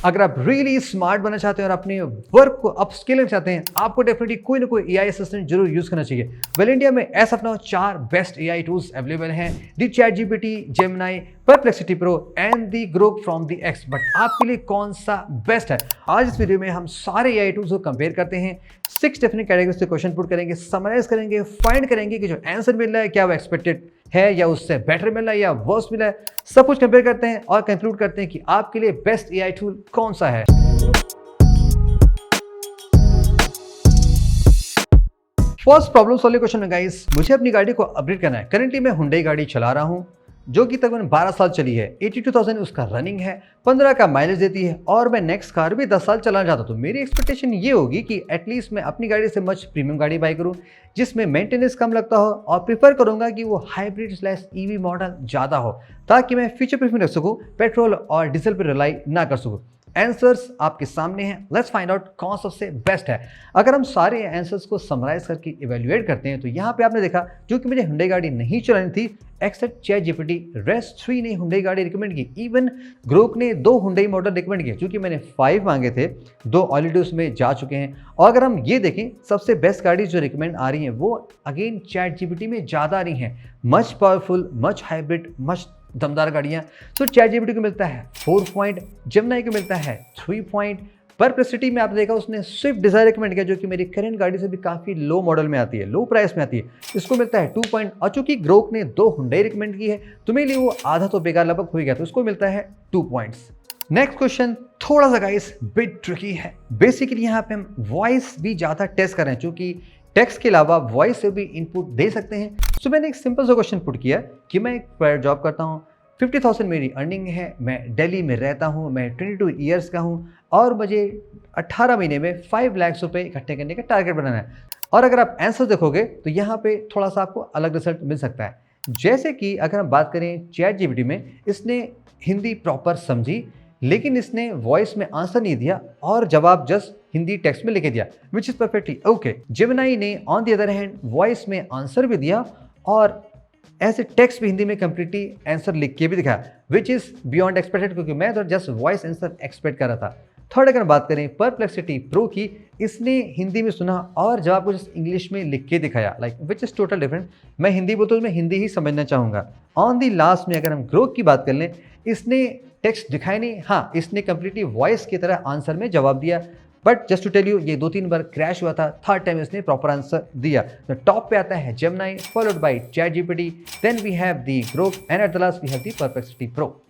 अगर आप really smart बनना चाहते हैं और अपने वर्क को अपस्किल करना चाहते हैं, आपको डेफिनेटली कोई ना कोई एआई असिस्टेंट जरूर यूज करना चाहिए। वेल इंडिया में as of now 4 best AI tools available हैं, the ChatGPT, Gemini, Perplexity pro and the Grok from the X. But आपके लिए कौन सा बेस्ट है? आज इस वीडियो में हम सारे एआई टूल्स को कंपेयर करते हैं, 6 डिफरेंट कैटेगरीज से क्वेश्चन पुट करेंगे, समराइज करेंगे, फाइंड करेंगे कि जो आंसर मिल रहा है क्या वो एक्सपेक्टेड है या उससे बेटर मिल रहा है या वर्स्ट मिला है। सब कुछ कंपेयर करते हैं और कंक्लूड करते हैं कि आपके लिए बेस्ट एआई टूल कौन सा है। फर्स्ट प्रॉब्लम सॉल्विंग क्वेश्चन में गाइस, मुझे अपनी गाड़ी को अपग्रेड करना है। करंटली मैं हुंडई गाड़ी चला रहा हूं जो कि तकरीबन 12 साल चली है, 82,000 उसका रनिंग है, 15 का माइलेज देती है और मैं नेक्स्ट कार भी 10 साल चलाना चाहता हूं। तो मेरी एक्सपेक्टेशन ये होगी कि एटलीस्ट मैं अपनी गाड़ी से मच प्रीमियम गाड़ी बाई करूं जिसमें मेंटेनेंस कम लगता हो, और प्रीफर करूंगा कि वो हाइब्रिड/ईवी मॉडल ज़्यादा हो ताकि मैं फ्यूचर प्रूफ में रख सकूँ, पेट्रोल और डीजल पर रिलाई ना कर सकूँ। आंसर्स आपके सामने हैं, लेट्स फाइंड आउट कौन सबसे बेस्ट है। अगर हम सारे आंसर्स को समराइज करके इवेल्युएट करते हैं तो यहाँ पे आपने देखा जो कि मुझे हुंडई गाड़ी नहीं चलानी थी, एक्सेप्ट चैटजीपीटी, रेस्ट 3 ने हुंडई गाड़ी रिकमेंड की, इवन ग्रोक ने 2 हुंडई मॉडल रिकमेंड किए, जो कि मैंने 5 मांगे थे, 2 ऑलरेडी उसमें जा चुके हैं। और अगर हम ये देखें सबसे बेस्ट गाड़ी जो रिकमेंड आ रही हैं वो अगेन चैटजीपीटी में ज़्यादा आ रही हैं, much powerful, much hybrid, much दमदार गाड़ियाँ। तो चैटजीपीटी को मिलता है 4 पॉइंट, जेमिनी को मिलता है 3 पॉइंट, परप्लेक्सिटी में आपने देखा उसने स्विफ्ट डिजायर रिकमेंड किया जो कि मेरी करंट गाड़ी से भी काफ़ी लो मॉडल में आती है, लो प्राइस में आती है, इसको मिलता है 2 पॉइंट। और चूंकि ग्रोक ने 2 हुंडई रिकमेंड की है तो मेरे लिए वो आधा तो बेकार लगभग हो गया, तो उसको मिलता है 2 पॉइंट्स। नेक्स्ट क्वेश्चन थोड़ा सा गाइस बिट ट्रिकी है। बेसिकली यहाँ पे हम वॉइस भी ज़्यादा टेस्ट कर रहे हैं, चूंकि टेक्स्ट के अलावा वॉइस से भी इनपुट दे सकते हैं। सो मैंने एक सिंपल सा क्वेश्चन पुट किया कि मैं एक प्राइवेट जॉब करता हूँ, 50,000 मेरी अर्निंग है, मैं दिल्ली में रहता हूँ, मैं 22 ईयर्स का हूँ और मुझे 18 महीने में 5 लाख रुपए इकट्ठे करने का टारगेट बनाना है। और अगर आप आंसर देखोगे तो यहाँ पे थोड़ा सा आपको अलग रिजल्ट मिल सकता है। जैसे कि अगर हम बात करें चैटजीपीटी में, इसने हिंदी प्रॉपर समझी लेकिन इसने वॉइस में आंसर नहीं दिया और जवाब जस्ट हिंदी टेक्स्ट में लिख दिया, which is perfectly okay. Gemini ने on the other hand voice में आंसर भी दिया और ऐसे टेक्स्ट भी हिंदी में कंप्लीटली आंसर लिख के भी दिखाया, विच इज़ बियॉन्ड एक्सपेक्टेड, क्योंकि मैं तो जस्ट वॉइस आंसर एक्सपेक्ट कर रहा था। थर्ड अगर बात करें परप्लेक्सिटी प्रो की, इसने हिंदी में सुना और जवाब को जस्ट इंग्लिश में लिख के दिखाया, like which is total different. मैं हिंदी बोलता हूँ, मैं हिंदी ही समझना चाहूँगा। ऑन दी लास्ट में अगर हम ग्रोक की बात कर लें, इसने टेक्स्ट दिखाया नहीं, हाँ इसने कंप्लीटली वॉइस की तरह आंसर में जवाब दिया, but just to tell you ये 2-3 बार क्रैश हुआ था, थर्ड टाइम इसने प्रॉपर आंसर दिया। तो टॉप पे आता है Gemini, followed by ChatGPT, then we have the Grok and at the last we have the Perplexity Pro.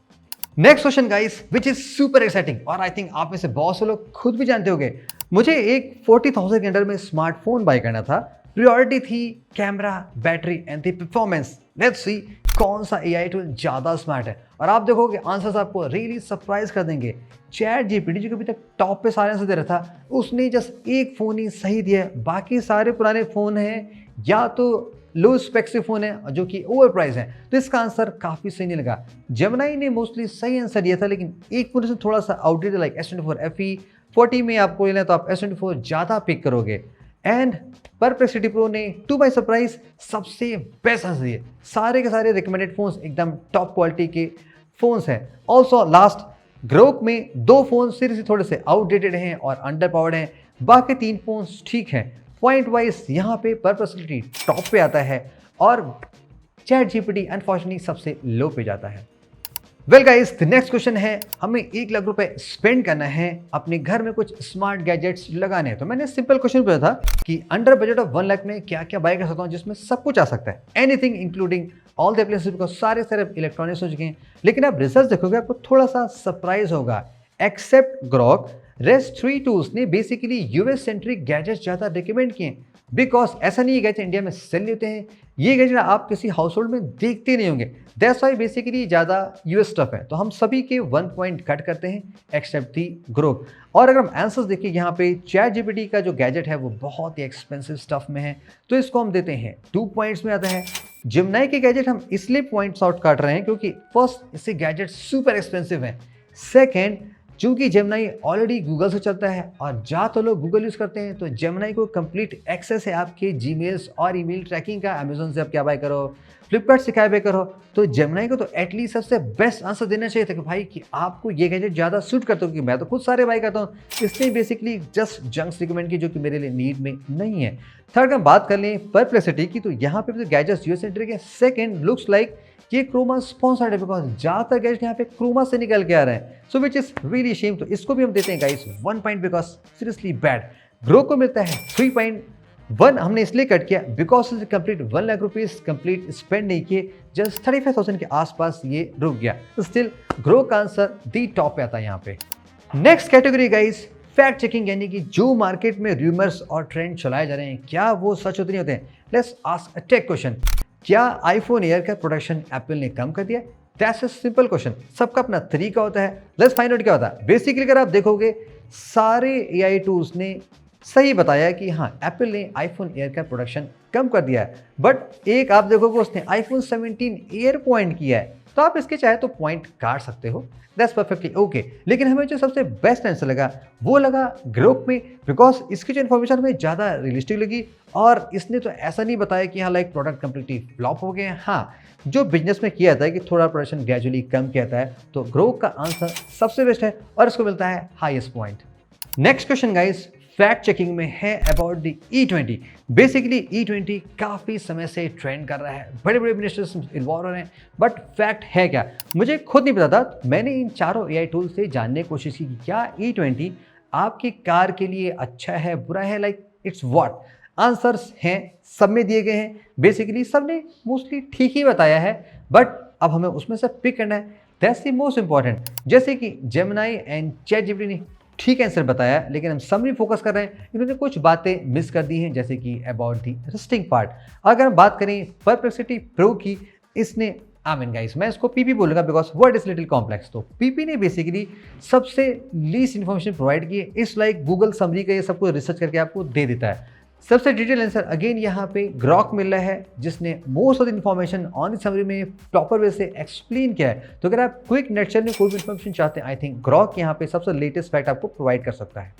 Next question guys which is super exciting, और I think आप में से बहुत से लोग खुद भी जानते होंगे। मुझे एक 40,000 के अंडर में स्मार्टफोन बाय करना था, प्रायोरिटी थी camera, battery and the performance. Let's see कौन सा एआई टूल ज़्यादा स्मार्ट है, और आप देखोगे आंसर्स आपको रियली सरप्राइज कर देंगे। चैटजीपीटी जो अभी तक टॉप पे सारे आंसर दे रहा था, उसने जस्ट एक फ़ोन ही सही दिया है, बाकी सारे पुराने फ़ोन हैं या तो लो स्पेक्स फ़ोन है जो कि ओवर प्राइस है, तो इसका आंसर काफ़ी सही नहीं लगा। जेमिनी ने मोस्टली सही आंसर दिया था, लेकिन एक फ़ोन से थोड़ा सा आउटडेटेड, लाइक S24 FE 40 में आपको लेना है तो आप S24 ज़्यादा पिक करोगे। एंड परप्लेक्सिटी प्रो ने टू बाय सरप्राइज सबसे बेस्ट आंसर दिए, सारे के सारे रिकमेंडेड फोन्स एकदम टॉप क्वालिटी के फोन्स हैं। ऑल्सो लास्ट ग्रोक में 2 फोन सीरियसली थोड़े से आउटडेटेड हैं और अंडर पावर्ड हैं, बाकी 3 फोन्स ठीक हैं। पॉइंट वाइज यहाँ पे परप्लेक्सिटी टॉप पे आता है और चैटजीपीटी अनफॉर्चुनेटली सबसे लो पे जाता है। Well guys, the next question है, हमें 1 लाख रुपए स्पेंड करना है, अपने घर में कुछ स्मार्ट गैजेट्स लगाने हैं। तो मैंने सिंपल क्वेश्चन पूछा था कि अंडर बजट ऑफ 1 लाख में क्या क्या बाय कर सकता हूँ जिसमें सब कुछ आ सकता है, anything including all the appliances, because सारे इलेक्ट्रॉनिक्स हो चुके हैं। लेकिन आप रिसर्च देखोगे आपको थोड़ा सा सरप्राइज होगा। एक्सेप्ट ग्रोक, रेस्ट 3 टूल्स ने बेसिकली यूएस सेंट्रिक गैजेट्स ज़्यादा रिकमेंड किए, बिकॉज ऐसा नहीं है गैजेट इंडिया में सेल होते हैं, ये गैजेट आप किसी हाउस होल्ड में देखते नहीं होंगे, दैट्स व्हाई बेसिकली ज़्यादा यूएस स्टफ है। तो हम सभी के 1 पॉइंट कट करते हैं एक्सेप्ट दी ग्रोक। और अगर हम आंसर्स देखिए यहाँ पे, चैटजीपीटी का जो गैजेट है वो बहुत ही एक्सपेंसिव स्टफ में है, तो इसको हम देते हैं 2 पॉइंट्स में आता है। जेमिनी के गैजेट हम इसलिए पॉइंट्स आउट काट रहे हैं क्योंकि फर्स्ट इससे गैजेट सुपर एक्सपेंसिव है, सेकेंड चूंकि जेमिनी ऑलरेडी गूगल से चलता है और ज़्यादा तो लोग गूगल यूज़ करते हैं, तो जेमिनी को कंप्लीट एक्सेस है आपके जीमेल्स और ईमेल ट्रैकिंग का। अमेजोन से आप क्या बाय करो, फ्लिपकार्ट से क्या बाय करो, तो जेमिनी को तो एटलीस्ट सबसे बेस्ट आंसर देना चाहिए था कि भाई कि आपको ये गैजेट ज़्यादा सूट करता हो, कि मैं तो खुद सारे बाय करता हूँ। इसने बेसिकली जस्ट जंक्स रिकमेंड की जो कि मेरे लिए नीड में नहीं है। थर्ड हम बात कर लें परप्लेक्सिटी की, तो यहाँ पे भी गैजेट्स यूएस सेंट्रिक है। सेकेंड लुक्स लाइक ये क्रोमा स्पॉन्सर्ड है, बिकॉज ज़्यादातर गैजेट यहाँ पे क्रोमा से निकल के आ रहे हैं, सो विच इज रियली शेम। तो इसको भी हम देते हैं guys 1 point, because seriously bad. Grow को मिलता है 3.1, हमने इसलिए कट किया because complete 1 lakh rupees complete spend नहीं किए, जस्ट 35,000 के आसपास ये रुक गया। स्टिल ग्रो का आंसर दी टॉप पे आता है यहाँ पे। Next category guys fact checking, यानी कि जो मार्केट में रूमर्स और ट्रेंड चलाए जा रहे हैं क्या वो सच होते नहीं होते हैं। Let's ask a tech question, क्या आईफोन एयर का प्रोडक्शन एप्पल ने कम कर दिया? That's a simple question. सबका अपना तरीका होता है। लेट्स फाइंड आउट क्या होता है। बेसिकली अगर आप देखोगे सारे एआई टूल्स ने सही बताया कि हाँ एप्पल ने आईफोन एयर का प्रोडक्शन कम कर दिया है, बट एक आप देखोगे उसने आईफोन 17 एयर पॉइंट किया है, तो आप इसके चाहे तो पॉइंट काट सकते हो, दैट्स परफेक्टली ओके। लेकिन हमें जो सबसे बेस्ट आंसर लगा वो लगा ग्रोक में, बिकॉज इसकी जो इन्फॉर्मेशन हमें ज़्यादा रियलिस्टिक लगी और इसने तो ऐसा नहीं बताया कि हाँ लाइक प्रोडक्ट कंप्लीटली फ्लॉप हो गए हैं। हाँ जो बिजनेस में किया जाता है कि थोड़ा प्रोडक्शन ग्रेजुअली कम किया जाता है, तो ग्रोक का आंसर सबसे बेस्ट है और इसको मिलता है highest point. Next question guys fact checking में है about the E20। Basically E20 काफ़ी समय से ट्रेंड कर रहा है, बड़े बड़े मिनिस्टर्स इन्वॉल्व हो रहे हैं, बट फैक्ट है क्या मुझे खुद नहीं पता था। मैंने इन चारों एआई टूल से जानने की कोशिश की कि क्या E20 आपकी कार के लिए अच्छा है बुरा है, लाइक इट्स व्हाट। आंसर्स हैं सब में दिए गए हैं, बेसिकली सब ने मोस्टली ठीक ही बताया है, बट अब हमें उसमें से पिक करना है, दैट्स द मोस्ट इंपॉर्टेंट। जैसे कि जेमिनी एंड चैटजीपीटी ने ठीक आंसर बताया, लेकिन हम समरी फोकस कर रहे हैं, इन्होंने कुछ बातें मिस कर दी हैं, जैसे कि अबाउट दी रेस्टिंग पार्ट। अगर हम बात करें परप्लेक्सिटी प्रो की, इसने गाइस मैं इसको पीपी बोलूंगा because word is little complex. तो पीपी ने बेसिकली सबसे लीस्ट इन्फॉर्मेशन प्रोवाइड की है, इस लाइक गूगल समरी का ये सब कुछ रिसर्च करके आपको दे देता है। सबसे डिटेल आंसर अगेन यहाँ पे ग्रॉक मिल रहा है, जिसने most of the information on the summary में प्रॉपर वे से एक्सप्लेन किया है। तो अगर आप क्विक नेचर में कोई भी इन्फॉर्मेशन चाहते हैं, आई थिंक ग्रॉक यहाँ पे सबसे लेटेस्ट फैक्ट आपको प्रोवाइड कर सकता है।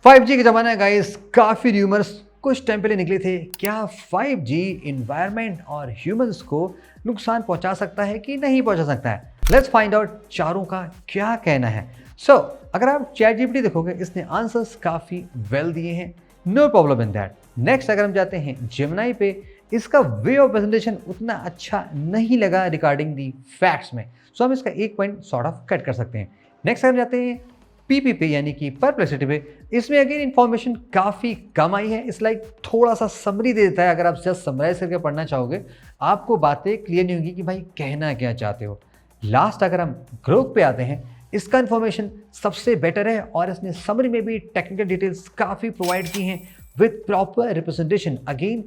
5G का जमाना है गाइस, काफ़ी र्यूमर्स कुछ टाइम पहले निकले थे, क्या 5G इन्वायरमेंट और ह्यूमंस को नुकसान पहुंचा सकता है कि नहीं पहुंचा सकता है। लेट्स फाइंड आउट चारों का क्या कहना है। अगर आप चैटजीपीटी देखोगे, इसने आंसर्स काफ़ी वेल दिए हैं, no problem in that. Next अगर हम जाते हैं जेमिनी पे, इसका वे ऑफ प्रेजेंटेशन उतना अच्छा नहीं लगा रिगार्डिंग दी फैक्ट्स में, सो हम इसका 1 पॉइंट सॉर्ट ऑफ कट कर सकते हैं। नेक्स्ट अगर हम जाते हैं पीपी पे, यानी कि परप्लेक्सिटी पे, इसमें अगेन इन्फॉर्मेशन काफ़ी कम आई है। इस लाइक थोड़ा सा समरी दे देता है, अगर आप जस्ट समराइज करके पढ़ना चाहोगे आपको बातें क्लियर नहीं होंगी कि भाई कहना क्या चाहते हो। लास्ट अगर हम ग्रोक पे आते हैं, इसका इन्फॉर्मेशन सबसे बेटर है और इसने समरी में भी टेक्निकल डिटेल्स काफ़ी प्रोवाइड की हैं with proper representation. Again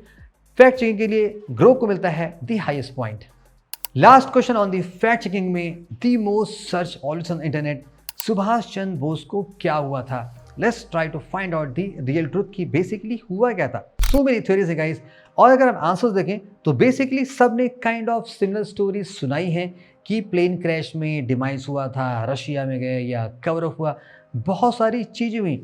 fact checking के लिए ग्रोक को मिलता है the highest point. Last question on the fact checking में, the most search also on internet, Subhash Chandra Bose को क्या हुआ था? Let's try to find out the real truth कि बेसिकली हुआ क्या था। सो मेनी थ्योरीज है गाइस, और अगर हम आंसर्स देखें तो बेसिकली सब ने काइंड ऑफ सिमिलर स्टोरी सुनाई है कि प्लेन क्रैश में डिमाइस हुआ था, रशिया में गए या कवर अप हुआ, बहुत सारी चीज़ें हुई।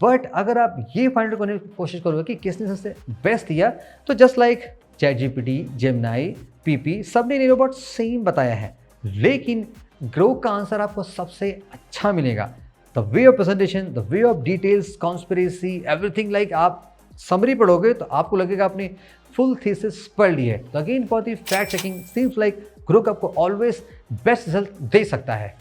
बट अगर आप ये फाइंड आउट करने की कोशिश करोगे कि किसने सबसे बेस्ट दिया, तो just like ChatGPT, Gemini, PP, सब ने अबाउट सेम बताया है, लेकिन ग्रोक का आंसर आपको सबसे अच्छा मिलेगा। The way of presentation, the way of details, conspiracy, everything, like आप समरी पढ़ोगे तो आपको लगेगा आपने फुल थीसिस पढ़ ली है। तो again for the fact checking seems like Grok आपको ऑलवेज बेस्ट रिजल्ट दे सकता है।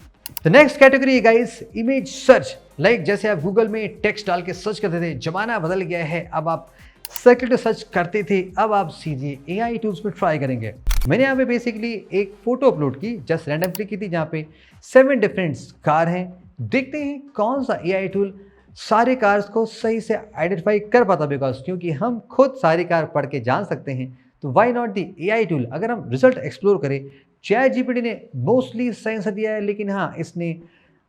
The next category guys image search, like जैसे आप गूगल में टेक्स्ट डाल के सर्च करते थे, जमाना बदल गया है, अब आप सर्किट सर्च करते थे, अब आप सीधे एआई टूल्स में ट्राई करेंगे। मैंने यहाँ पे बेसिकली एक फोटो अपलोड की, जस्ट रैंडम क्लिक की थी, जहाँ पे 7 डिफरेंट कार हैं। देखते हैं कौन सा एआई टूल सारे कार्स को सही से आइडेंटिफाई कर पाता, बिकॉज क्योंकि हम खुद सारी कार पढ़ के जान सकते हैं, तो why not the AI tool. अगर हम रिजल्ट एक्सप्लोर करें, चैटजीपीटी ने मोस्टली सही आंसर दिया है, लेकिन हाँ इसने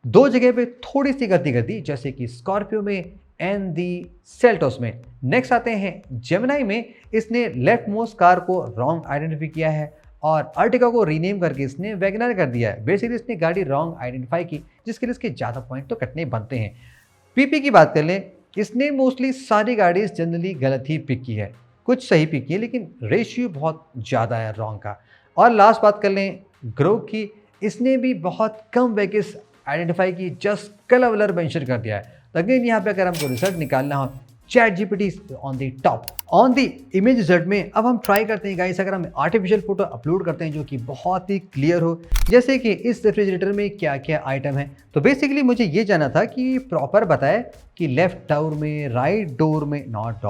2 जगह पे थोड़ी सी गलती कर दी, जैसे कि स्कॉर्पियो में एंड दी सेल्टोस में। नेक्स्ट आते हैं जेमिनी में, इसने लेफ्ट मोस्ट कार को रॉन्ग आइडेंटिफाई किया है और अर्टिगा को रीनेम करके इसने वैगनर कर दिया है। बेसिकली इसने गाड़ी रॉन्ग आइडेंटिफाई की, जिसके लिए इसके ज़्यादा पॉइंट तो कटने बनते हैं। पीपी की बात कर लें, इसने मोस्टली सारी गाड़ी जनरली गलत ही पिक की है, कुछ सही पिक की है लेकिन रेशियो बहुत ज़्यादा है रॉन्ग का। और लास्ट बात कर लें ग्रोक की, इसने भी बहुत कम वैकेस आइडेंटिफाई की, जस्ट कलर मेंशन कर दिया है। तो अगेन यहाँ पे अगर हमको रिजल्ट निकालना हो, chat GPT on the top on the image result में। अब हम ट्राई करते हैं गाइस, अगर हम आर्टिफिशियल फोटो अपलोड करते हैं जो कि बहुत ही क्लियर हो, जैसे कि इस रेफ्रिजरेटर में क्या क्या आइटम है। तो बेसिकली मुझे ये जानना था कि प्रॉपर बताए कि लेफ्ट डोर में, राइट डोर में, नॉट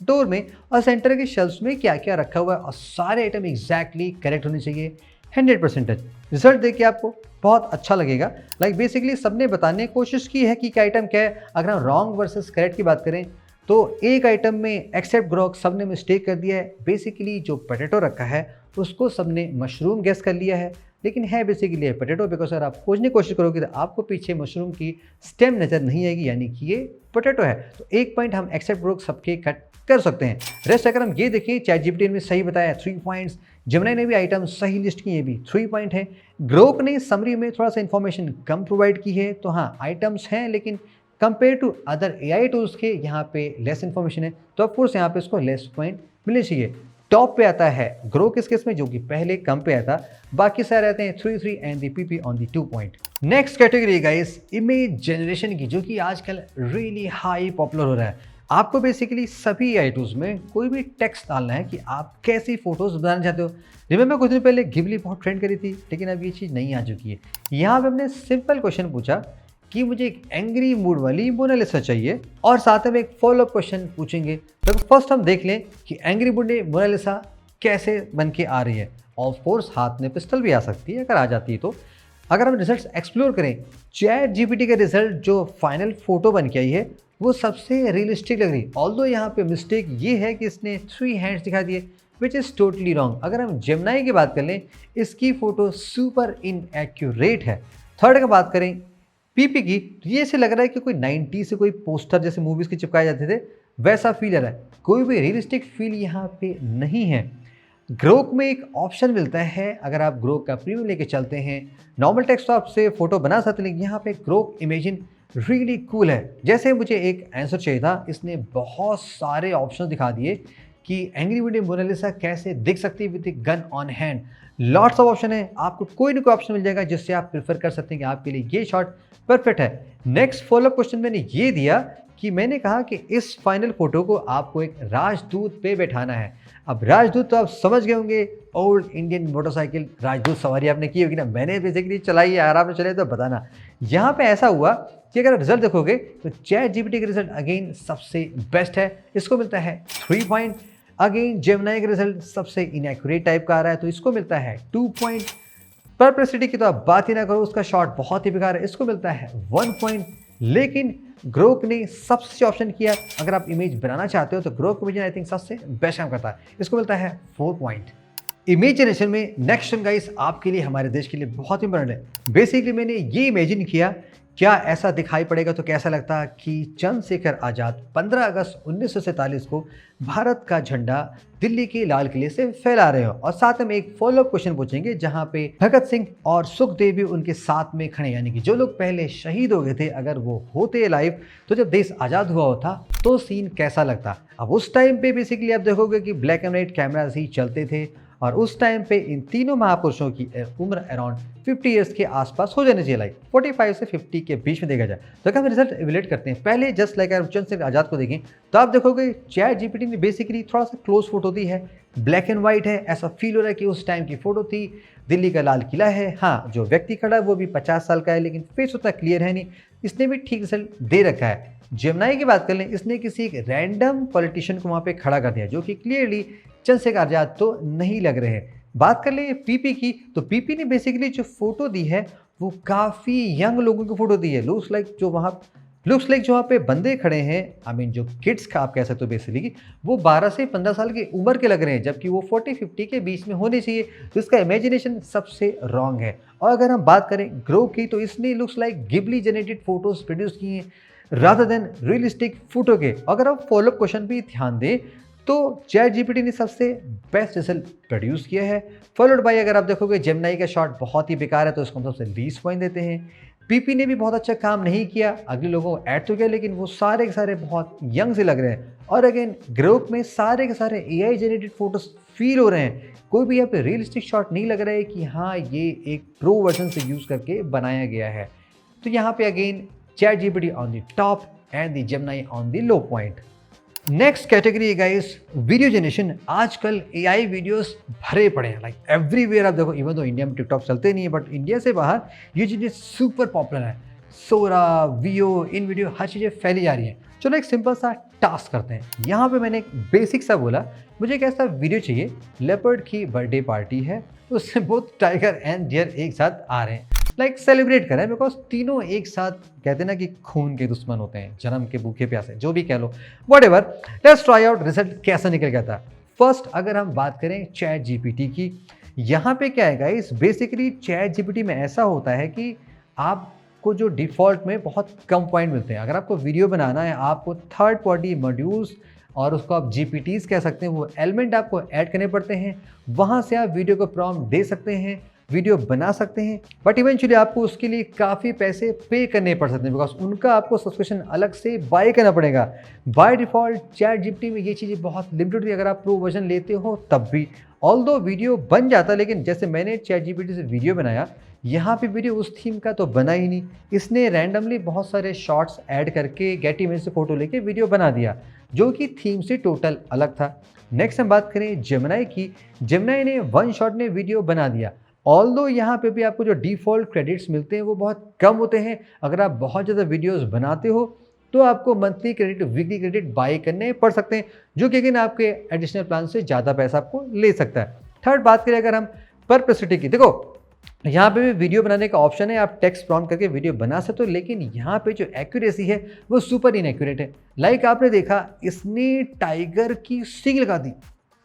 डोर में, और सेंटर के शेल्फ्स में क्या क्या रखा हुआ है, और सारे आइटम एग्जैक्टली करेक्ट होने चाहिए 100%। रिजल्ट देखिए आपको बहुत अच्छा लगेगा। लाइक बेसिकली सबने बताने की कोशिश की है कि क्या आइटम क्या है। अगर हम रॉन्ग वर्सेस करेक्ट की बात करें तो एक आइटम में एक्सेप्ट ग्रोक सबने मिस्टेक कर दिया है। बेसिकली जो पोटैटो रखा है उसको सबने मशरूम गेस कर लिया है, लेकिन है बेसिकली पोटैटो, बिकॉज अगर आप खोजने की कोशिश करोगे तो आपको पीछे मशरूम की स्टेम नज़र नहीं आएगी, यानी कि ये पोटैटो है। तो एक पॉइंट हम एक्सेप्ट ग्रोक सबके कट कर सकते हैं। रेस्ट अगर हम ये देखें, चैट जीपीटी ने सही बताया 3 पॉइंट्स, जेमिनी ने भी आइटम सही लिस्ट किए भी 3 पॉइंट है। ग्रोक ने समरी में थोड़ा सा इन्फॉर्मेशन कम प्रोवाइड की है, तो हाँ आइटम्स हैं लेकिन compare to other AI tools के यहाँ पे लेस इन्फॉर्मेशन है, तो ऑफकोर्स यहाँ पे इसको लेस पॉइंट मिलने चाहिए। टॉप पे आता है ग्रोक इस केस में, जो कि पहले कम पे आया था, बाकी सारे रहते हैं 3 and the PP on the 2 point. Next category guys image generation की, जो कि आजकल रियली हाई पॉपुलर हो रहा है। आपको बेसिकली सभी एआई टूल्स में कोई भी टेक्स्ट डालना है कि आप कैसी फोटोज बनाना चाहते हो। रिमेंबर कुछ दिन पहले गिबली बहुत ट्रेंड करी थी, लेकिन अब ये चीज़ नहीं आ चुकी है। यहाँ पे हमने सिंपल क्वेश्चन पूछा कि मुझे एक एंग्री मूड वाली मोनालिसा चाहिए, और साथ में एक फॉलोअप क्वेश्चन पूछेंगे। तो फर्स्ट हम देख लें कि एंग्री मूड मोनालिसा कैसे बन के आ रही है। ऑफ कोर्स हाथ में पिस्टल भी आ सकती है अगर आ जाती है तो। अगर हम रिजल्ट्स एक्सप्लोर करें, चैट जीपीटी का रिजल्ट जो फाइनल फोटो बन के आई है वो सबसे रियलिस्टिक लग रही। ऑल्दो यहाँ पे मिस्टेक ये है कि इसने 3 हैंड्स दिखा दिए, विच इज़ टोटली रॉन्ग। अगर हम जेमिनी की बात कर लें, इसकी फ़ोटो सुपर इनएक्यूरेट है। थर्ड का बात करें पीपी की, तो ये ऐसे लग रहा है कि कोई 90 से कोई पोस्टर जैसे मूवीज़ के चिपकाए जाते थे वैसा फील आ रहा है, कोई भी रियलिस्टिक फील यहाँ पे नहीं है। ग्रोक में एक ऑप्शन मिलता है, अगर आप ग्रोक का प्रीमियम लेके चलते हैं, नॉर्मल टेक्स्ट आपसे फोटो बना सकते हैं, लेकिन यहाँ पे ग्रोक इमेजिन रियली कूल है। जैसे मुझे एक आंसर चाहिए था, इसने बहुत सारे ऑप्शन दिखा दिए कि एंग्री वीडियो मोनालिसा कैसे दिख सकती है with gun on hand. Lots of option है, आपको कोई ना कोई ऑप्शन मिल जाएगा जिससे आप प्रेफर कर सकते हैं कि आपके लिए ये शॉट परफेक्ट है। नेक्स्ट फॉलोअप क्वेश्चन मैंने ये दिया कि मैंने कहा कि इस फाइनल फोटो को आपको एक राजदूत पे बैठाना है। अब राजदूत तो आप समझ गए होंगे, ओल्ड इंडियन मोटरसाइकिल राजदूत सवारी आपने की होगी ना, मैंने बेसिकली चलाई है, अगर आपने चले तो बताना। यहाँ पे ऐसा हुआ कि अगर रिजल्ट देखोगे तो चैट जीपीटी का रिजल्ट अगेन सबसे बेस्ट है, इसको मिलता है 3 पॉइंट। अगेन जेमिनी का रिजल्ट सबसे इनएक्यूरेट टाइप का आ रहा है, तो इसको मिलता है 2 पॉइंट। परप्लेक्सिटी की तो आप बात ही ना करो, उसका शॉट बहुत ही बेकार है, इसको मिलता है 1 पॉइंट। लेकिन ग्रोक ने सबसे ऑप्शन किया, अगर आप इमेज बनाना चाहते हो तो ग्रोक इमेज आई थिंक सबसे बेस्ट काम करता है, इसको मिलता है 4 पॉइंट। इमेज जनरेशन में नेक्स्ट गाइस आपके लिए, हमारे देश के लिए बहुत इंपॉर्टेंट है। बेसिकली मैंने ये इमेजिन किया, क्या ऐसा दिखाई पड़ेगा तो कैसा लगता कि चंद्रशेखर आज़ाद 15 अगस्त 1947 को भारत का झंडा दिल्ली के लाल किले से फैला रहे हो। और साथ में एक फॉलोअप क्वेश्चन पूछेंगे जहां पे भगत सिंह और सुखदेव भी उनके साथ में खड़े, यानी कि जो लोग पहले शहीद हो गए थे, अगर वो होते लाइव तो जब देश आज़ाद हुआ होता तो सीन कैसा लगता। अब उस टाइम पे बेसिकली आप देखोगे कि ब्लैक एंड वाइट कैमराज ही चलते थे, और उस टाइम पे इन तीनों महापुरुषों की उम्र अराउंड 50 ईयर्स के आसपास हो जानी चाहिए, लाइक 45 से 50 के बीच में देखा जाए। तो अगर हम रिजल्ट इवेल्युएट करते हैं, पहले जस्ट लाइक अगर चंद्रशेखर आज़ाद को देखें तो आप देखोगे चैट जीपीटी ने बेसिकली थोड़ा सा क्लोज फोटो दी है, ब्लैक एंड वाइट है, ऐसा फील हो रहा है कि उस टाइम की फोटो थी, दिल्ली का लाल किला है। हाँ, जो व्यक्ति खड़ा है वो भी 50 साल का है, लेकिन फेस उतना क्लियर है नहीं, इसने भी ठीक रिजल्ट दे रखा है। जेमिनी की बात कर लें, इसने किसी एक रैंडम पॉलिटिशियन को वहाँ पे खड़ा कर दिया, जो कि क्लियरली चंद्रशेखर आज़ाद तो नहीं लग रहे हैं। बात कर ले पीपी की, तो पीपी ने बेसिकली जो फोटो दी है वो काफ़ी यंग लोगों की फोटो दी है। लुक्स लाइक जो वहाँ पे बंदे खड़े हैं, आई मीन जो किड्स का आप कह सकते हो बेसिकली, वो 12 से 15 साल की उम्र के लग रहे हैं, जबकि वो 40-50 के बीच में होने चाहिए। तो इसका इमेजिनेशन सबसे रॉन्ग है। और अगर हम बात करें ग्रो की, तो इसने looks like Ghibli generated photos produce किए हैं रादर देन रियलिस्टिक फोटो के। अगर हम फॉलोअप क्वेश्चन भी ध्यान दें तो चैट जीपीटी ने सबसे बेस्ट रिजल्ट प्रोड्यूस किया है, फॉलोड बाय अगर आप देखोगे जेमिनाई का शॉट बहुत ही बेकार है तो इसको हम सबसे लीस्ट पॉइंट देते हैं। पीपी ने भी बहुत अच्छा काम नहीं किया, अगले लोगों को ऐड तो किया लेकिन वो सारे के सारे बहुत यंग से लग रहे हैं। और अगेन ग्रोक में सारे के सारे एआई जनरेटेड फोटोज फील हो रहे हैं, कोई भी यहाँ पे रियलिस्टिक शॉट नहीं लग रहा है कि हाँ ये एक प्रो वर्जन से यूज़ करके बनाया गया है। तो यहाँ पे again chat GPT on the top and the Gemini on the low point. Next category है गाइस वीडियो जनरेशन। आजकल एआई वीडियोस भरे पड़े हैं, लाइक एवरीवेयर आप देखो, इवन तो इंडिया में टिकटॉक चलते नहीं है बट इंडिया से बाहर ये चीज़ें सुपर पॉपुलर है। सोरा, वीओ, इन वीडियो हर चीज़ें फैली जा रही हैं। चलो एक सिंपल सा टास्क करते हैं। यहाँ पे मैंने एक बेसिक सा बोला, मुझे एक ऐसा वीडियो चाहिए, लेपर्ड की बर्थडे पार्टी है, उसमें बोथ टाइगर एंड डियर एक साथ आ रहे हैं, लाइक सेलिब्रेट करें, बिकॉज तीनों एक साथ कहते हैं ना कि खून के दुश्मन होते हैं, जन्म के भूखे प्यासे, जो भी कह लो, whatever. Let's try out result कैसा निकल गया था। फर्स्ट अगर हम बात करें चैट जीपीटी की, यहाँ पे क्या है गाइस, बेसिकली चैट जीपीटी में ऐसा होता है कि आपको जो डिफ़ॉल्ट में बहुत कम पॉइंट मिलते हैं। अगर आपको वीडियो बनाना है, आपको थर्ड पार्टी मॉड्यूल्स और उसको आप जीपीटीज कह सकते हैं, वो एलिमेंट आपको ऐड करने पड़ते हैं, वहाँ से आप वीडियो को प्रॉम्प्ट दे सकते हैं, वीडियो बना सकते हैं, बट इवेंचुअली आपको उसके लिए काफ़ी पैसे पे करने पड़ सकते हैं, बिकॉज उनका आपको सब्सक्रिप्शन अलग से बाय करना पड़ेगा। बाय डिफ़ॉल्ट चैट जीपीटी में ये चीज़ें बहुत लिमिटेड थी, अगर आप प्रो वर्जन लेते हो तब भी, ऑल्दो वीडियो बन जाता, लेकिन जैसे मैंने चैट जीपीटी से वीडियो बनाया, यहाँ पे वीडियो उस थीम का तो बना ही नहीं, इसने रैंडमली बहुत सारे शॉट्स ऐड करके गेट इमेज से फ़ोटो लेके वीडियो बना दिया, जो कि थीम से टोटल अलग था। नेक्स्ट हम बात करें जेमिनाई की, जेमिनाई ने वन शॉट में वीडियो बना दिया, ऑल्दो यहाँ पे भी आपको जो डिफ़ॉल्ट क्रेडिट्स मिलते हैं वो बहुत कम होते हैं। अगर आप बहुत ज़्यादा वीडियोस बनाते हो तो आपको monthly credit, weekly credit by करने पड़ सकते हैं, जो कि अगेन आपके एडिशनल प्लान से ज़्यादा पैसा आपको ले सकता है। थर्ड बात करें अगर हम परप्लेक्सिटी की, देखो यहाँ पे भी वीडियो बनाने का ऑप्शन है, आप टेक्स्ट प्रॉम्प्ट करके वीडियो बना सकते हो, लेकिन यहाँ पे जो एक्यूरेसी है वो सुपर इनएक्यूरेट है। लाइक आपने देखा, इसने टाइगर की सींग लगा दी,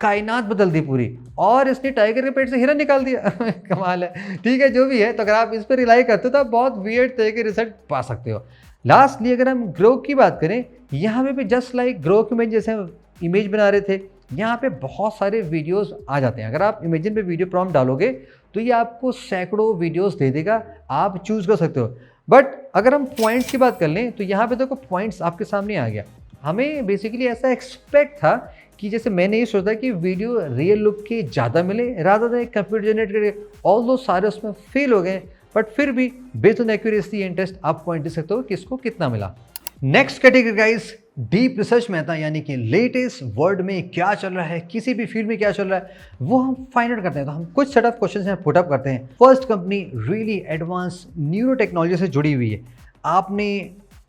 कायनात बदल दी पूरी, और इसने टाइगर के पेट से हिरन निकाल दिया कमाल है। ठीक है, जो भी है, तो अगर आप इस पर रिलाई करते हो तो आप बहुत वियर्ड तरह के रिजल्ट पा सकते हो। लास्टली अगर हम ग्रोक की बात करें, यहाँ पे भी जस्ट लाइक ग्रोक में जैसे हम इमेज बना रहे थे, यहाँ पे बहुत सारे वीडियोस आ जाते हैं। अगर आप इमेजिन पे वीडियो प्रॉम्प्ट डालोगे तो ये आपको सैकड़ों वीडियोस दे देगा, आप चूज कर सकते हो। बट अगर हम पॉइंट्स की बात कर लें तो यहाँ पे देखो पॉइंट्स आपके सामने आ गया। हमें बेसिकली ऐसा एक्सपेक्ट था कि जैसे मैंने ये सोचा कि वीडियो रियल लुक के ज़्यादा मिले रादर देन कंप्यूटर जनरेट करे, ऑल दो सारे उसमें फेल हो गए, बट फिर भी based on accuracy and test आप पॉइंट दे सकते हो कि इसको कितना मिला। Next category guys deep research में आता है, यानी कि लेटेस्ट वर्ल्ड में क्या चल रहा है, किसी भी फील्ड में क्या चल रहा है वो हम फाइंड आउट करते हैं। तो हम कुछ सेट ऑफ क्वेश्चंस यहाँ पुट अप करते हैं। First company really advance neuro technology से जुड़ी हुई है। आपने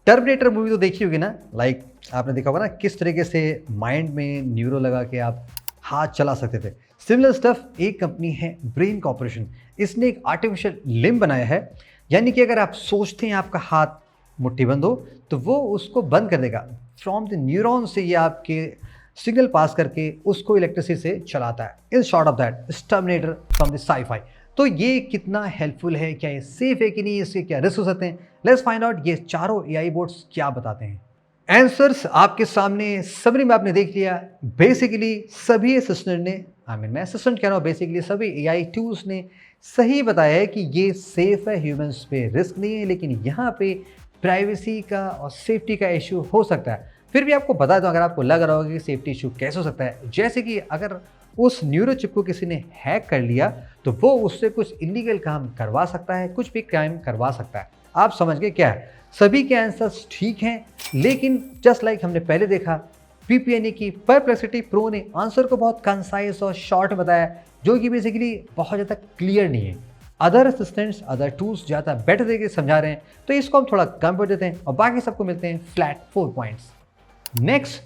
टर्मिनेटर मूवी तो देखी होगी ना, लाइक आपने देखा होगा ना किस तरीके से माइंड में न्यूरो लगा के आप हाथ चला सकते थे। सिमिलर स्टफ एक कंपनी है ब्रेन कॉर्पोरेशन, इसने एक आर्टिफिशियल लिम्ब बनाया है, यानी कि अगर आप सोचते हैं आपका हाथ मुट्ठी बंद हो तो वो उसको बंद कर देगा। फ्रॉम द न्यूरॉन से ये आपके सिग्नल पास करके उसको इलेक्ट्रिसिटी से चलाता है। In short of that terminator from the sci-fi. तो ये कितना हेल्पफुल है, क्या ये सेफ है कि नहीं, इससे क्या रिस्क हो सकते हैं, लेट्स फाइंड आउट ये चारों एआई बोर्ड्स क्या बताते हैं। आंसर्स आपके सामने समरी में आपने देख लिया। बेसिकली सभी असिस्टेंट ने, मैं असिस्टेंट कह रहा हूँ, बेसिकली सभी एआई टूल्स ने सही बताया है कि ये सेफ है, ह्यूमंस पे रिस्क नहीं है, लेकिन यहाँ पे प्राइवेसी का और सेफ्टी का इशू हो सकता है। फिर भी आपको बता दूं, अगर आपको लग रहा होगा कि सेफ्टी इशू कैसे हो सकता है, जैसे कि अगर उस न्यूरो चिप को किसी ने हैक कर लिया तो वो उससे कुछ इलीगल काम करवा सकता है, कुछ भी क्राइम करवा सकता है। आप समझ गए क्या है, सभी के आंसर्स ठीक हैं, लेकिन जस्ट लाइक हमने पहले देखा, पीपी यानी कि परप्लेक्सिटी प्रो ने आंसर को बहुत कंसाइज और शॉर्ट बताया, जो कि बेसिकली बहुत ज़्यादा क्लियर नहीं है। अदर असिस्टेंट्स, अदर टूल्स ज़्यादा बेटर तरीके से समझा रहे हैं, तो इसको हम थोड़ा कम कर देते हैं और बाकी सबको मिलते हैं flat 4 points. Next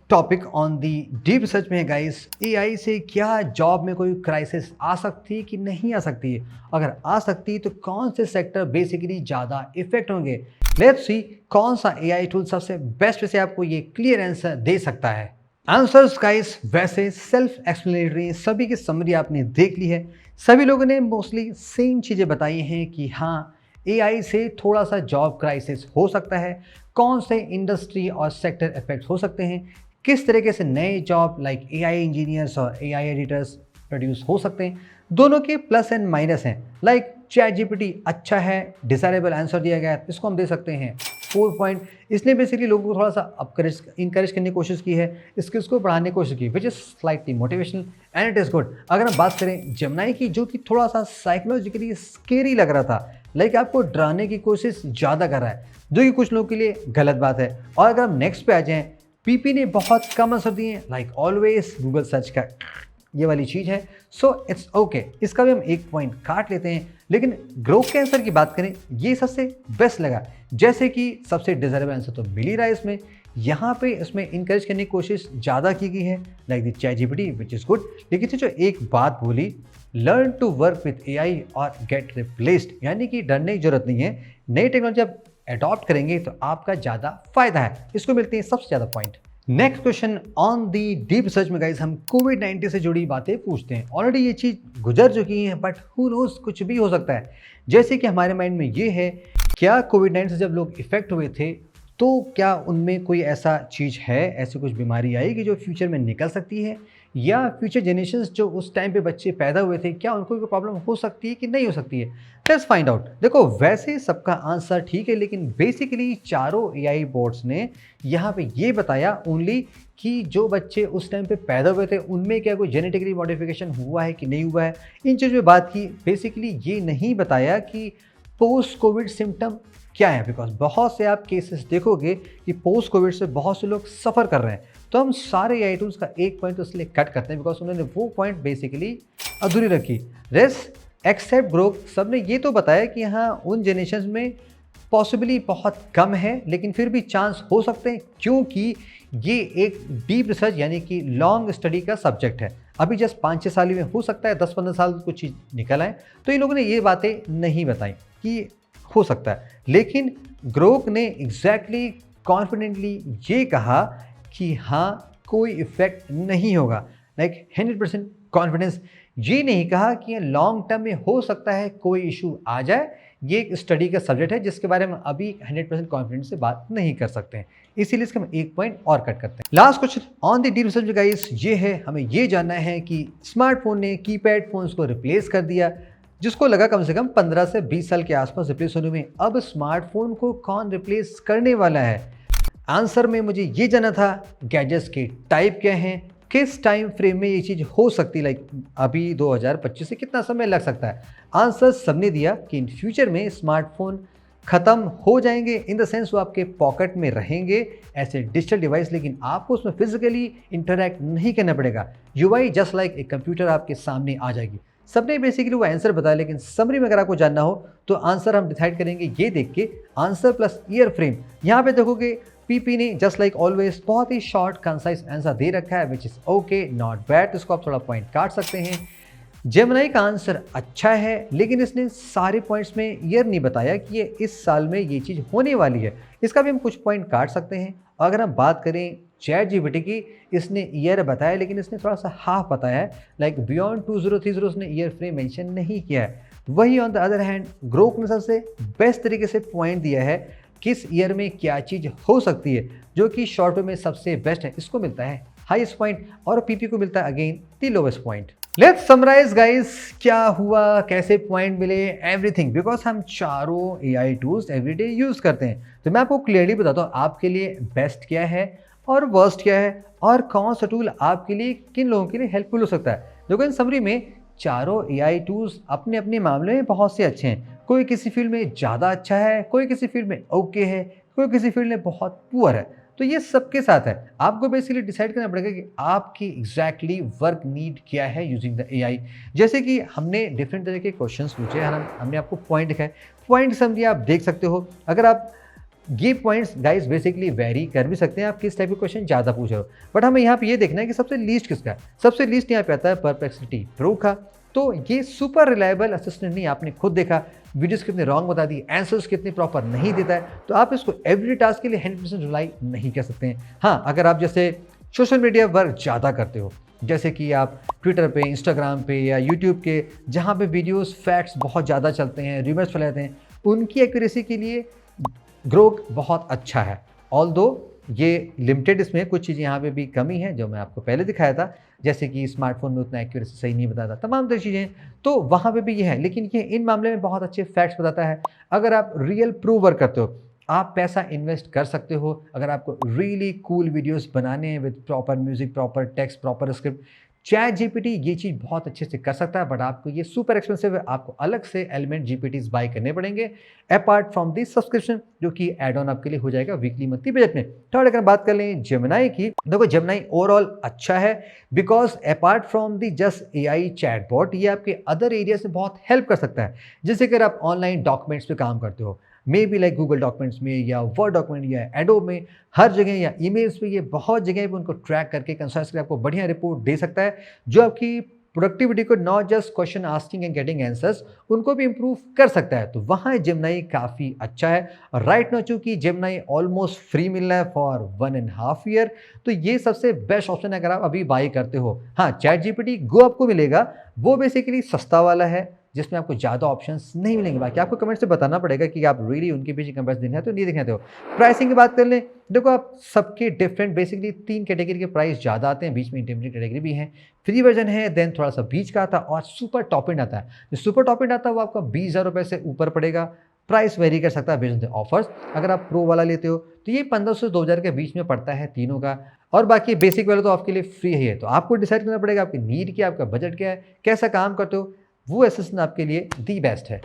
topic on the deep research में है गाइस, एआई से क्या जॉब में कोई क्राइसिस आ सकती है कि नहीं आ सकती है, अगर आ सकती है तो कौन से सेक्टर बेसिकली ज़्यादा इफेक्ट होंगे। लेट्स सी कौन सा एआई टूल सबसे बेस्ट वैसे आपको ये क्लियर आंसर दे सकता है। आंसर्स गाइस वैसे सेल्फ एक्सप्लेनेटरी, सभी की समरी आपने देख ली है, सभी लोगों ने मोस्टली सेम चीज़ें बताई हैं कि हाँ एआई से थोड़ा सा जॉब क्राइसिस हो सकता है, कौन से इंडस्ट्री और सेक्टर इफेक्ट हो सकते हैं, किस तरीके से नए जॉब लाइक एआई इंजीनियर्स और एआई एडिटर्स प्रोड्यूस हो सकते हैं। दोनों के प्लस एंड माइनस हैं। लाइक चैट जीपीटी अच्छा है, डिजायरेबल आंसर दिया गया है, इसको हम दे सकते हैं 4 पॉइंट। इसने बेसिकली लोगों को थोड़ा सा इंकरेज करने की कोशिश की है, स्किल्स को बढ़ाने की कोशिश की, which is slightly motivational and it is good. अगर हम बात करें जेमिनी की, जो कि थोड़ा सा साइकोलॉजिकली स्केरी लग रहा था, लाइक आपको डराने की कोशिश ज़्यादा कर रहा है, जो कि कुछ लोगों के लिए गलत बात है। और अगर हम नेक्स्ट पे आ जाएँ, पीपी ने बहुत कम आंसर दिए हैं, लाइक ऑलवेज गूगल सर्च का ये वाली चीज़ है, सो इट्स ओके, इसका भी हम 1 पॉइंट काट लेते हैं। लेकिन ग्रोक के आंसर की बात करें, ये सबसे बेस्ट लगा, जैसे कि सबसे डिजर्वेबल आंसर तो मिल ही रहा है इसमें। यहाँ पे इसमें इंकरेज करने की कोशिश ज़्यादा की गई है, like the ChatGPT which is good. लेकिन जो एक बात बोली, learn to work with AI और गेट रिप्लेस्ड, यानी कि डरने की जरूरत नहीं है, नई टेक्नोलॉजी आप अडॉप्ट करेंगे तो आपका ज़्यादा फायदा है। इसको मिलते हैं सबसे ज़्यादा point. Next question on the deep research में गाइस हम कोविड-19 से जुड़ी बातें पूछते हैं। ऑलरेडी ये चीज़ गुजर चुकी है, बट हु नोज, कुछ भी हो सकता है। जैसे कि हमारे माइंड में ये है, क्या कोविड-19 से जब लोग इफेक्ट हुए थे तो क्या उनमें कोई ऐसा चीज़ है, ऐसी कुछ बीमारी आई कि जो फ्यूचर में निकल सकती है, या फ्यूचर जनरेशंस जो उस टाइम पे बच्चे पैदा हुए थे, क्या उनको कोई प्रॉब्लम हो सकती है कि नहीं हो सकती है। Let's find out. देखो, वैसे सबका आंसर ठीक है, लेकिन बेसिकली चारों एआई बोर्ड्स ने यहाँ पे ये बताया ओनली कि जो बच्चे उस टाइम पे पैदा हुए थे उनमें क्या कोई जेनेटिकली मॉडिफिकेशन हुआ है कि नहीं हुआ है, इन चीज़ में बात की। बेसिकली ये नहीं बताया कि पोस्ट कोविड सिम्टम क्या है, बिकॉज बहुत से आप केसेस देखोगे कि पोस्ट कोविड से बहुत से लोग सफ़र कर रहे हैं। तो हम सारे एआई टूल्स का 1 पॉइंट तो इसलिए कट करते हैं बिकॉज उन्होंने वो पॉइंट बेसिकली अधूरी रखी। रेस्ट एक्सेप्ट ग्रोक सब ने ये तो बताया कि हाँ, उन जनरेशन में पॉसिबली बहुत कम है, लेकिन फिर भी चांस हो सकते हैं, क्योंकि ये एक डीप रिसर्च यानी कि लॉन्ग स्टडी का सब्जेक्ट है। अभी जस्ट 5-6 साल में हो सकता है 10-15 साल कुछ चीज़ निकल आए। तो इन लोगों ने ये बातें नहीं बताई कि हो सकता है, लेकिन ग्रोक ने एग्जैक्टली कॉन्फिडेंटली ये कहा कि हाँ, कोई इफेक्ट नहीं होगा, लाइक 100% कॉन्फिडेंस। ये नहीं कहा कि ये लॉन्ग टर्म में हो सकता है कोई इशू आ जाए। ये एक स्टडी का सब्जेक्ट है जिसके बारे में अभी 100% कॉन्फिडेंस से बात नहीं कर सकते हैं, इसीलिए इसका हम 1 पॉइंट और कट करते हैं। Last question on the deep research guys ये है, हमें ये जानना है कि स्मार्टफोन ने कीपैड फोन्स को रिप्लेस कर दिया, जिसको लगा कम से कम 15 से 20 साल के आसपास रिप्लेस होने में। अब स्मार्टफोन को कौन रिप्लेस करने वाला है? आंसर में मुझे ये जानना था, गैजेट्स के टाइप क्या हैं, किस टाइम फ्रेम में ये चीज़ हो सकती है, लाइक अभी 2025 से कितना समय लग सकता है। आंसर सबने दिया कि इन फ्यूचर में स्मार्टफोन ख़त्म हो जाएंगे, इन द सेंस वो आपके पॉकेट में रहेंगे ऐसे डिजिटल डिवाइस, लेकिन आपको उसमें फिजिकली इंटरैक्ट नहीं करना पड़ेगा। यूआई जस्ट लाइक एक कंप्यूटर आपके सामने आ जाएगी। सबने बेसिकली वो आंसर बताया, लेकिन समरी में अगर आपको जानना हो तो आंसर हम डिसाइड करेंगे ये देख के, आंसर प्लस ईयर फ्रेम। यहाँ पे देखोगे पीपी ने जस्ट लाइक ऑलवेज बहुत ही शॉर्ट कंसाइज आंसर दे रखा है, which is okay, not bad. इसको आप थोड़ा पॉइंट काट सकते हैं। जेमिनी का आंसर अच्छा है, लेकिन इसने सारे पॉइंट्स में ईयर नहीं बताया कि ये इस साल में ये चीज़ होने वाली है, इसका भी हम कुछ पॉइंट काट सकते हैं। अगर हम बात करें चैट जीपीटी की, इसने ईयर बताया, लेकिन इसने थोड़ा सा हाफ बताया है, लाइक बियॉन्ड 2030 उसने ईयर फ्रेम मेंशन नहीं किया है। वही on the other hand Grok ने सबसे बेस्ट तरीके से पॉइंट दिया है किस ईयर में क्या चीज़ हो सकती है, जो कि शॉर्ट टर्म में सबसे बेस्ट है। इसको मिलता है हाईएस्ट पॉइंट और पीपी को मिलता है again the lowest point. Let's summarise guys, क्या हुआ, कैसे पॉइंट मिले, एवरीथिंग, बिकॉज हम चारों एआई टूल्स एवरीडे यूज़ करते हैं। तो मैं आपको क्लियरली बताता हूँ आपके लिए बेस्ट क्या है और वर्स्ट क्या है, और कौन सा टूल आपके लिए किन लोगों के लिए हेल्पफुल हो सकता है। देखो, इन समरी में चारों एआई टूल्स अपने अपने मामले में बहुत से अच्छे हैं। कोई किसी फील्ड में ज़्यादा अच्छा है, कोई किसी फील्ड में ओके है, कोई किसी फील्ड में बहुत पुअर है। तो ये सबके साथ है, आपको बेसिकली डिसाइड करना पड़ेगा कि आपकी एग्जैक्टली वर्क नीड क्या है यूजिंग द एआई। जैसे कि हमने डिफरेंट तरह के क्वेश्चंस पूछे, हमने आपको पॉइंट दिखाए, पॉइंट समझिए, आप देख सकते हो। अगर आप ये पॉइंट्स गाइस बेसिकली वेरी कर भी सकते हैं, आप किस टाइप के क्वेश्चन ज़्यादा पूछ रहे हो, बट हमें यहाँ पे ये देखना है कि सबसे लीस्ट किसका है। सबसे लीस्ट यहाँ पे आता है परप्लेक्सिटी प्रो का। तो ये सुपर रिलायबल असिस्टेंट नहीं, आपने खुद देखा वीडियोस कितने रॉन्ग बता दी, आंसर्स कितने प्रॉपर नहीं देता है, तो आप इसको एवरी टास्क के लिए 100% रिलाई नहीं कर सकते हैं। हाँ, अगर आप जैसे सोशल मीडिया वर्क ज़्यादा करते हो, जैसे कि आप ट्विटर पे, इंस्टाग्राम पे या यूट्यूब के, जहाँ पे वीडियोस फैक्ट्स बहुत ज़्यादा चलते हैं, रूमर्स फैलाते हैं, उनकी एक्यूरेसी के लिए ग्रोक बहुत अच्छा है। ऑल्दो ये लिमिटेड, इसमें कुछ चीज़ें यहाँ पे भी कमी है जो मैं आपको पहले दिखाया था, जैसे कि स्मार्टफोन में उतना एक्यूरेसी सही नहीं बताता, तमाम तरह चीज़ें, तो वहाँ पे भी ये है। लेकिन ये इन मामले में बहुत अच्छे फैक्ट्स बताता है। अगर आप रियल प्रूव वर्क करते हो, आप पैसा इन्वेस्ट कर सकते हो। अगर आपको रियली कूल वीडियोस बनाने हैं with proper music, proper text, proper script, chat GPT ये चीज़ बहुत अच्छे से कर सकता है, बट आपको ये सुपर एक्सपेंसिव है। आपको अलग से एलिमेंट जीपीटीज बाय करने पड़ेंगे अपार्ट फ्रॉम दिस सब्सक्रिप्शन, जो कि एड ऑन आपके लिए हो जाएगा वीकली मंथली बजट में। थर्ड, अगर बात कर लें जेमिनाई की, देखो जेमिनाई ओवरऑल अच्छा है because apart from the just AI chatbot, ये आपके अदर एरियाज में बहुत हेल्प कर सकता है। जैसे कि अगर आप ऑनलाइन डॉक्यूमेंट्स पे काम करते हो, may be like Google documents में या वर्ड डॉक्यूमेंट या एडोब में, हर जगह, या ईमेल्स पे, ये बहुत जगह पे उनको ट्रैक करके कंसाइज करके आपको बढ़िया रिपोर्ट दे सकता है, जो आपकी प्रोडक्टिविटी को not just question asking and getting answers, उनको भी इंप्रूव कर सकता है। तो वहाँ जेमिनाई काफ़ी अच्छा है। राइट नाउ चूंकि जेमिनाई ऑलमोस्ट फ्री मिल रहा है फॉर 1.5 ईयर, तो ये सबसे बेस्ट ऑप्शन है अगर आप अभी बाई करते हो। हाँ, चैट जीपीटी गो आपको मिलेगा, वो बेसिकली सस्ता वाला है जिसमें आपको ज़्यादा ऑप्शंस नहीं मिलेंगे। बाकी आपको कमेंट से बताना पड़ेगा कि आप रियली उनके पीछे कंपेरिजन देखना है तो नहीं देखना हो। प्राइसिंग की बात कर लें, देखो आप सबके डिफरेंट बेसिकली 3 कैटेगरी के प्राइस ज़्यादा आते हैं, बीच में इंटरमीडिएट कैटेगरी भी है, फ्री वर्जन है, देन थोड़ा सा बीच का आता है, और सुपर टॉप एंड आता है। जो सुपर टॉप एंड आता है वो आपका 20,000 रुपये से ऊपर पड़ेगा। प्राइस वेरी कर सकता है बेस्ड ऑन ऑफर्स। अगर आप प्रो वाला लेते हो तो ये 1500 से 2000 के बीच में पड़ता है तीनों का, और बाकी बेसिक वाला तो आपके लिए फ्री ही है। तो आपको डिसाइड करना पड़ेगा आपकी नीड क्या है, आपका बजट क्या है, कैसा काम करते हो, वो असिस्टेंट आपके लिए दी बेस्ट है।